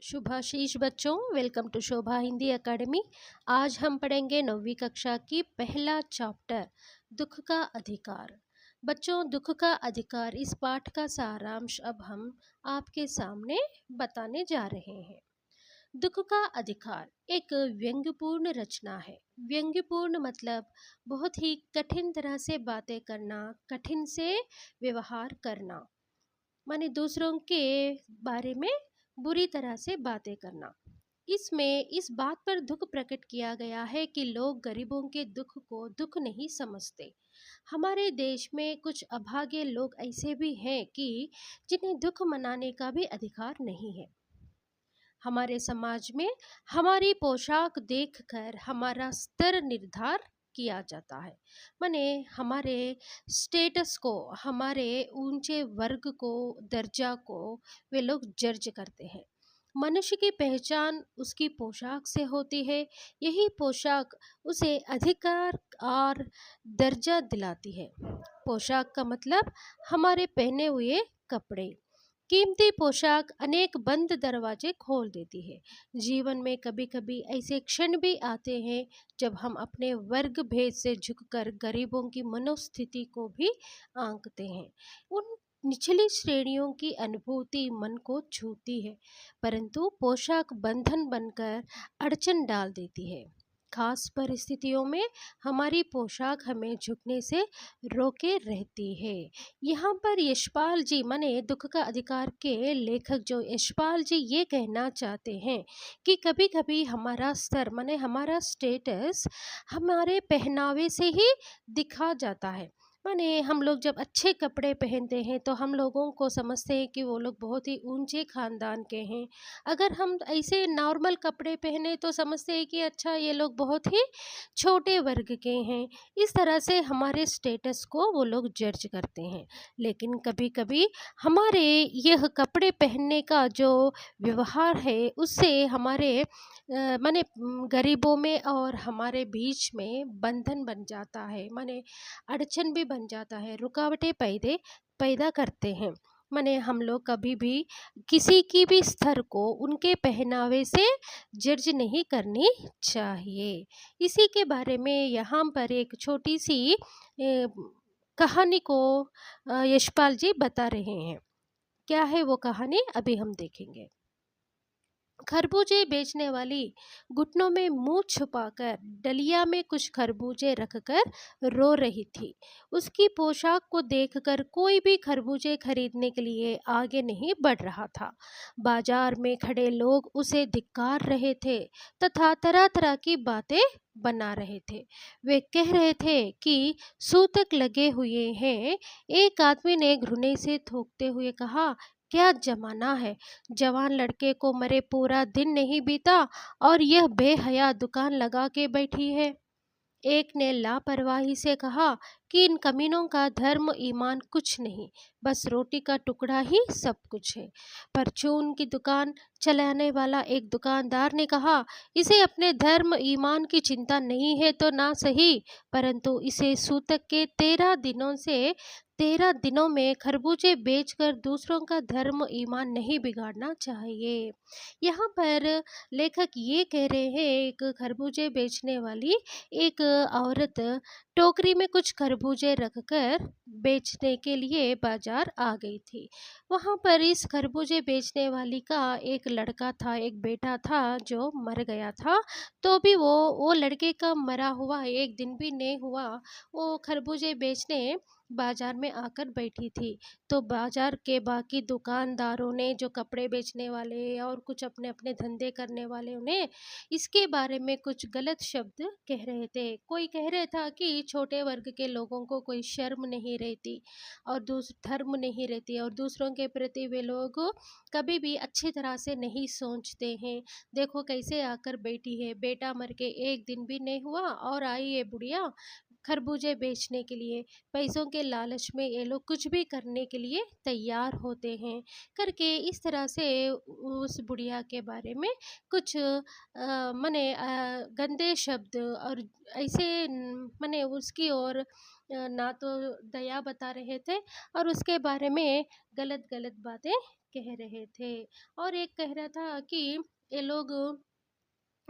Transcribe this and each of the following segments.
शुभाशीष बच्चों, welcome to Shobha Hindi academy. आज हम पढ़ेंगे 9वीं कक्षा की पहला चैप्टर दुख का अधिकार। बच्चों, दुख का अधिकार इस पाठ का सारांश अब हम आपके सामने बताने जा रहे हैं। दुख का अधिकार एक व्यंग्यपूर्ण रचना है। व्यंग्यपूर्ण मतलब बहुत ही कठिन तरह से बातें करना, कठिन से व्यवहार करना, माने दूसरों के बारे में बुरी तरह से बातें करना। इसमें इस बात पर दुख प्रकट किया गया है कि लोग गरीबों के दुख को दुख नहीं समझते। हमारे देश में कुछ अभागे लोग ऐसे भी हैं कि जिन्हें दुख मनाने का भी अधिकार नहीं है। हमारे समाज में हमारी पोशाक देखकर हमारा स्तर निर्धार किया जाता है। माने हमारे स्टेटस को, हमारे ऊंचे वर्ग को, दर्जा को वे लोग जज करते हैं। मनुष्य की पहचान उसकी पोशाक से होती है। यही पोशाक उसे अधिकार और दर्जा दिलाती है। पोशाक का मतलब हमारे पहने हुए कपड़े। कीमती पोशाक अनेक बंद दरवाजे खोल देती है। जीवन में कभी कभी ऐसे क्षण भी आते हैं जब हम अपने वर्ग भेद से झुककर गरीबों की मनोस्थिति को भी आंकते हैं। उन निचली श्रेणियों की अनुभूति मन को छूती है, परंतु पोशाक बंधन बनकर अड़चन डाल देती है। खास परिस्थितियों में हमारी पोशाक हमें झुकने से रोके रहती है। यहाँ पर यशपाल जी, माने दुख का अधिकार के लेखक जो यशपाल जी, ये कहना चाहते हैं कि कभी कभी हमारा स्तर, माने हमारा स्टेटस हमारे पहनावे से ही दिखा जाता है। माने हम लोग जब अच्छे कपड़े पहनते हैं तो हम लोगों को समझते हैं कि वो लोग बहुत ही ऊंचे खानदान के हैं। अगर हम ऐसे नॉर्मल कपड़े पहने तो समझते हैं कि अच्छा, ये लोग बहुत ही छोटे वर्ग के हैं। इस तरह से हमारे स्टेटस को वो लोग जज करते हैं। लेकिन कभी कभी हमारे यह कपड़े पहनने का जो व्यवहार है उससे हमारे माने गरीबों में और हमारे बीच में बंधन बन जाता है, माने अड़चन भी बन जाता है, रुकावटें पैदा करते हैं। माने हम लोग कभी भी किसी की भी स्तर को उनके पहनावे से जज नहीं करनी चाहिए। इसी के बारे में यहाँ पर एक छोटी सी कहानी को यशपाल जी बता रहे हैं। क्या है वो कहानी, अभी हम देखेंगे। खरबूजे बेचने वाली घुटनों में मुंह छुपाकर डलिया में कुछ खरबूजे रखकर रो रही थी। उसकी पोशाक को देखकर कोई भी खरबूजे खरीदने के लिए आगे नहीं बढ़ रहा था। बाजार में खड़े लोग उसे धिक्कार रहे थे तथा तरह तरह की बातें बना रहे थे। वे कह रहे थे कि सूतक लगे हुए हैं। एक आदमी ने घृणा से थूकते हुए कहा, क्या जमाना है, जवान लड़के को मरे पूरा दिन नहीं बीता और यह बेहया दुकान लगा के बैठी है। एक ने लापरवाही से कहा कि इन कमीनों का धर्म ईमान कुछ नहीं, बस रोटी का टुकड़ा ही सब कुछ है। परचून की दुकान चलाने वाला एक दुकानदार ने कहा, इसे अपने धर्म ईमान की चिंता नहीं है तो ना सही, परंतु इसे सूतक के 13 दिनों में खरबूजे बेचकर दूसरों का धर्म ईमान नहीं बिगाड़ना चाहिए। यहाँ पर लेखक ये कह रहे हैं, एक खरबूजे बेचने वाली एक औरत टोकरी में कुछ खरबूजे रखकर बेचने के लिए बाजार आ गई थी। वहाँ पर इस खरबूजे बेचने वाली का एक लड़का था, एक बेटा था जो मर गया था। तो भी वो लड़के का मरा हुआ एक दिन भी नहीं हुआ, वो खरबूजे बेचने बाजार में आकर बैठी थी। तो बाजार के बाकी दुकानदारों ने, जो कपड़े बेचने वाले और कुछ अपने अपने धंधे करने वाले, उन्हें इसके बारे में कुछ गलत शब्द कह रहे थे। कोई कह रहा था कि छोटे वर्ग के लोगों को कोई शर्म नहीं रहती और धर्म नहीं रहती और दूसरों के प्रति वे लोग कभी भी अच्छी तरह से नहीं सोचते हैं। देखो कैसे आकर बैठी है, बेटा मर के एक दिन भी नहीं हुआ और आई है बुढ़िया खरबूजे बेचने के लिए। पैसों के लालच में ये लोग कुछ भी करने के लिए तैयार होते हैं करके इस तरह से उस बुढ़िया के बारे में कुछ गंदे शब्द और ऐसे मने उसकी ओर ना तो दया बता रहे थे और उसके बारे में गलत-गलत बातें कह रहे थे। और एक कह रहा था कि ये लोग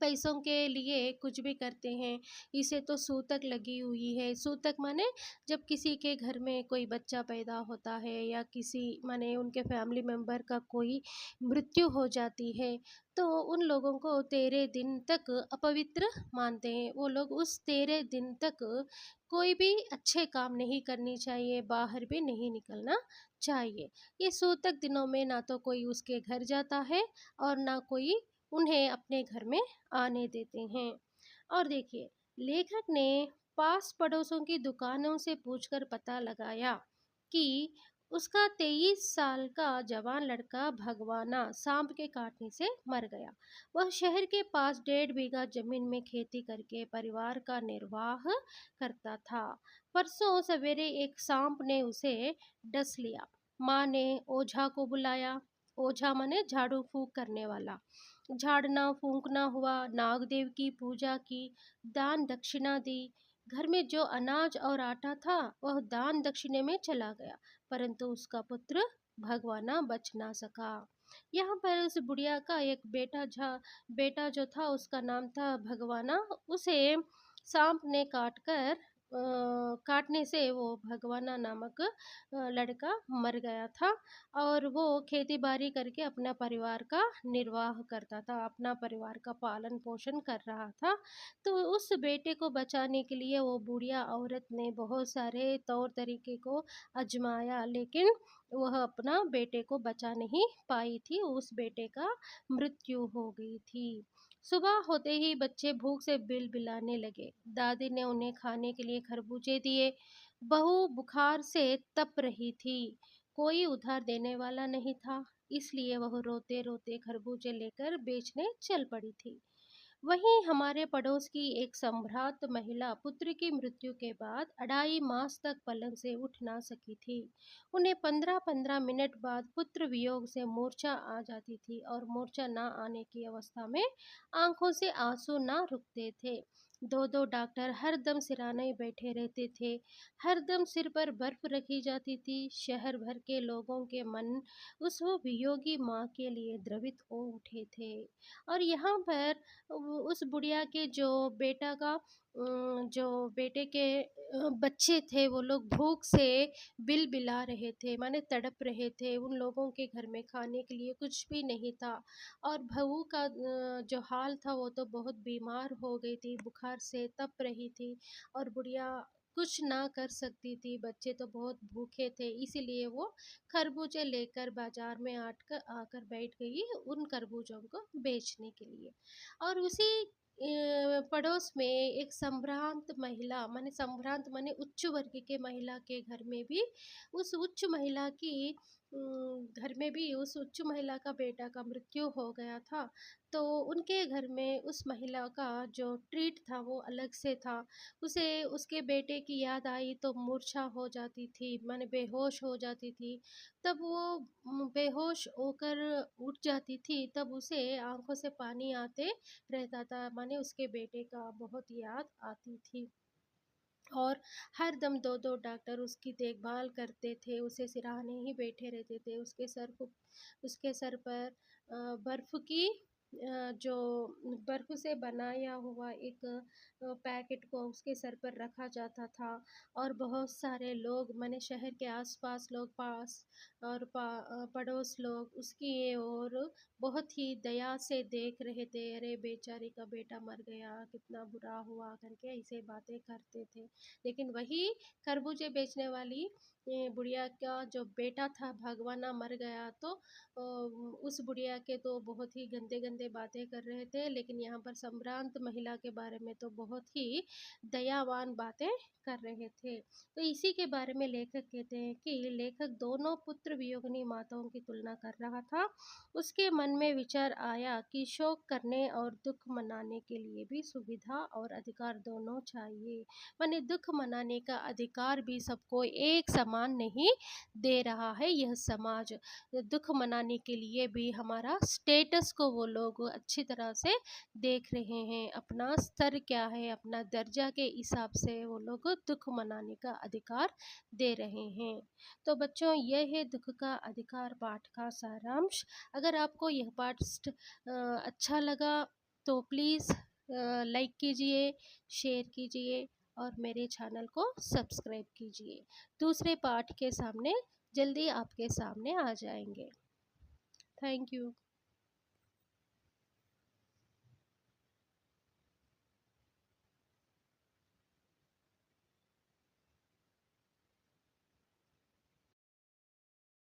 पैसों के लिए कुछ भी करते हैं, इसे तो सूतक लगी हुई है। सूतक माने जब किसी के घर में कोई बच्चा पैदा होता है या किसी माने उनके फैमिली मेंबर का कोई मृत्यु हो जाती है, तो उन लोगों को 13 दिन तक अपवित्र मानते हैं। वो लोग उस 13 दिन तक कोई भी अच्छे काम नहीं करनी चाहिए, बाहर भी नहीं निकलना चाहिए। ये सूतक दिनों में ना तो कोई उसके घर जाता है और ना कोई उन्हें अपने घर में आने देते हैं। और देखिए, लेखक ने पास पड़ोसों की दुकानों से पूछकर पता लगाया कि उसका 23 साल का जवान लड़का भगवाना सांप के काटने से मर गया। वह शहर के पास 1.5 बीघा जमीन में खेती करके परिवार का निर्वाह करता था। परसों सवेरे एक सांप ने उसे डस लिया। माँ ने ओझा को बुलाया। ओझा माने झाड़ू फूंक करने वाला। झाड़ना फूंकना हुआ, नागदेव की पूजा की, दान दक्षिणा दी। घर में जो अनाज और आटा था वह दान दक्षिणे में चला गया, परंतु उसका पुत्र भगवाना बच ना सका। यहाँ पर उस बुढ़िया का एक बेटा जो था उसका नाम था भगवाना। उसे सांप ने काटने से वो भगवाना नामक लड़का मर गया था। और वो खेती बाड़ी करके अपना परिवार का निर्वाह करता था, अपना परिवार का पालन पोषण कर रहा था। तो उस बेटे को बचाने के लिए वो बुढ़िया औरत ने बहुत सारे तौर तरीके को आजमाया, लेकिन वह अपना बेटे को बचा नहीं पाई थी। उस बेटे का मृत्यु हो गई थी। सुबह होते ही बच्चे भूख से बिलबिलाने लगे। दादी ने उन्हें खाने के लिए खरबूजे दिए। बहू बुखार से तप रही थी। कोई उधार देने वाला नहीं था, इसलिए वह रोते रोते खरबूजे लेकर बेचने चल पड़ी थी। वहीं हमारे पड़ोस की एक संभ्रांत महिला पुत्र की मृत्यु के बाद 2.5 मास तक पलंग से उठ ना सकी थी। उन्हें 15-15 मिनट बाद पुत्र वियोग से मूर्छा आ जाती थी और मूर्छा ना आने की अवस्था में आंखों से आंसू ना रुकते थे। दो दो डॉक्टर हर दम सिराने बैठे रहते थे। हर दम सिर पर बर्फ रखी जाती थी। शहर भर के लोगों के मन उस वियोगी माँ के लिए द्रवित हो उठे थे। और यहाँ पर उस बुढ़िया के जो बेटे के बच्चे थे वो लोग भूख से बिलबिला रहे थे, माने तड़प रहे थे। उन लोगों के घर में खाने के लिए कुछ भी नहीं था। और बहू का जो हाल था वो तो बहुत बीमार हो गई थी, बुखार से तप रही थी। और बुढ़िया कुछ ना कर सकती थी, बच्चे तो बहुत भूखे थे, इसीलिए वो खरबूजे लेकर बाजार में आकर बैठ गई उन खरबूजों को बेचने के लिए। और उसी पड़ोस में एक संभ्रांत माने उच्च वर्ग के महिला के घर में भी उस उच्च महिला की घर में भी उस उच्च महिला का बेटा का मृत्यु हो गया था। तो उनके घर में उस महिला का जो ट्रीट था वो अलग से था। उसे उसके बेटे की याद आई तो मूर्छा हो जाती थी, माने बेहोश हो जाती थी। तब वो बेहोश होकर उठ जाती थी, तब उसे आंखों से पानी आते रहता था, माने उसके बेटे का बहुत याद आती थी। और हर दम दो दो डॉक्टर उसकी देखभाल करते थे, उसे सिरहाने ही बैठे रहते थे। उसके सर पर जो बर्फ से बनाया हुआ एक पैकेट को उसके सर पर रखा जाता था। और बहुत सारे लोग माने शहर के आसपास लोग और पड़ोस लोग उसकी ओर बहुत ही दया से देख रहे थे। अरे बेचारी का बेटा मर गया, कितना बुरा हुआ करके ऐसे बातें करते थे। लेकिन वही खरबूजे बेचने वाली बुढ़िया का जो बेटा था भगवाना मर गया, तो उस बुढ़िया के तो बहुत ही गंदे गंदे बातें कर रहे थे, लेकिन यहाँ पर संभ्रांत महिला के बारे में तो बहुत ही दयावान बातें कर रहे थे। तो इसी के बारे में लेखक कहते हैं कि लेखक दोनों पुत्र वियोगिनी माताओं की तुलना कर रहा था। उसके मन में विचार आया कि शोक करने और दुख मनाने के लिए भी सुविधा और अधिकार दोनों चाहिए। माने दुख मनाने का अधिकार भी सबको एक समान सम्मान नहीं दे रहा है यह समाज। दुख मनाने के लिए भी हमारा स्टेटस को वो लोग अच्छी तरह से देख रहे हैं, अपना स्तर क्या है, अपना दर्जा के हिसाब से वो लोग दुख मनाने का अधिकार दे रहे हैं। तो बच्चों, यह है दुख का अधिकार पाठ का सारांश। अगर आपको यह पाठ अच्छा लगा तो प्लीज़ लाइक कीजिए, शेयर कीजिए और मेरे चैनल को सब्सक्राइब कीजिए। दूसरे पाठ के सामने जल्दी आपके सामने आ जाएंगे। Thank you.